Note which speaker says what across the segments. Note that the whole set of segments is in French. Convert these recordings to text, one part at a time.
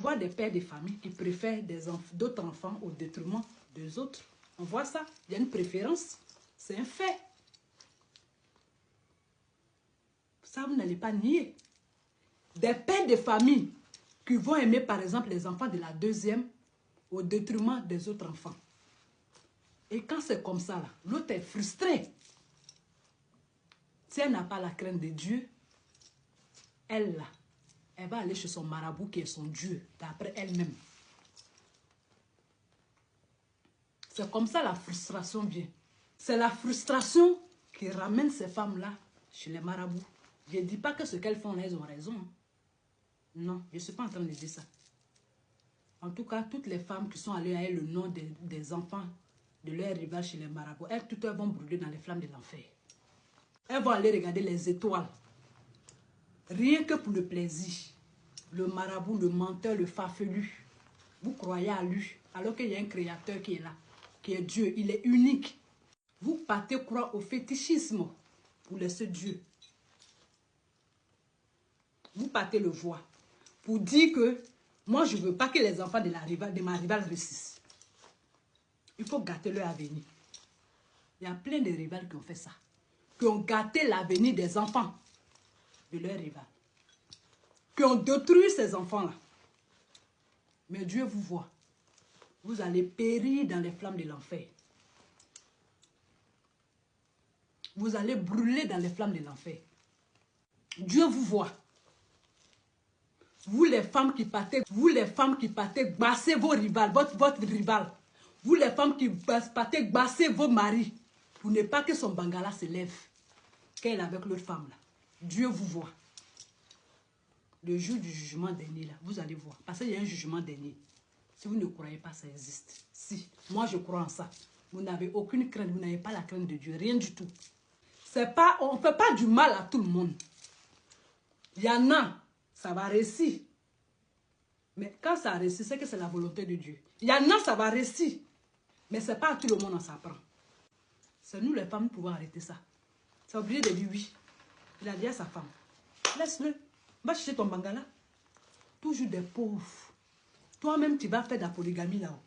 Speaker 1: voit des pères de famille qui préfèrent d'autres enfants au détriment des autres. On voit ça. Il y a une préférence. C'est un fait. Ça, vous n'allez pas nier. Des pères de famille qui vont aimer, par exemple, les enfants de la deuxième au détriment des autres enfants. Et quand c'est comme ça, là, l'autre est frustré. Si elle n'a pas la crainte de Dieu, elle, là, elle va aller chez son marabout qui est son Dieu, d'après elle-même. C'est comme ça la frustration vient. C'est la frustration qui ramène ces femmes-là chez les marabouts. Je ne dis pas que ce qu'elles font là, elles ont raison. Non, je ne suis pas en train de dire ça. En tout cas, toutes les femmes qui sont allées avec le nom des enfants de leur rival chez les marabouts, elles toutes elles vont brûler dans les flammes de l'enfer. Elles vont aller regarder les étoiles. Rien que pour le plaisir. Le marabout, le menteur, le farfelu. Vous croyez à lui, alors qu'il y a un créateur qui est là, qui est Dieu. Il est unique. Vous partez croire au fétichisme pour laisser Dieu. Vous partez le voir. Pour dire que moi, je ne veux pas que les enfants de ma rivale réussissent. Il faut gâter leur avenir. Il y a plein de rivales qui ont fait ça. Qui ont gâté l'avenir des enfants de leur rival. Qui ont détruit ces enfants-là. Mais Dieu vous voit. Vous allez périr dans les flammes de l'enfer. Vous allez brûler dans les flammes de l'enfer. Dieu vous voit. Vous les femmes qui partez basser vos rivales, votre rival. Vous les femmes qui partez basser vos maris. Pour ne pas que son bangala se lève. Qu'elle est avec l'autre femme là. Dieu vous voit. Le jour du jugement dernier là, vous allez voir. Parce qu'il y a un jugement dernier. Si vous ne croyez pas, ça existe. Si, moi je crois en ça. Vous n'avez aucune crainte, vous n'avez pas la crainte de Dieu, rien du tout. On ne fait pas du mal à tout le monde. Il y en a, ça va réussir. Mais quand ça réussit, c'est que c'est la volonté de Dieu. Il y en a, ça va réussir. Mais ce n'est pas à tout le monde on s'apprend. C'est nous les femmes qui pouvons arrêter ça. C'est obligé de dire oui. Il a dit à sa femme, laisse-le, va chercher ton bangala. Toujours des pauvres. Toi-même, tu vas faire de la polygamie là-haut.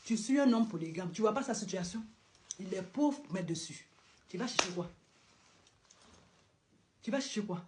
Speaker 1: Tu suis un homme polygame. Tu ne vois pas sa situation. Il est pauvre pour mettre dessus. Tu vas chercher quoi? Tu vas chercher quoi?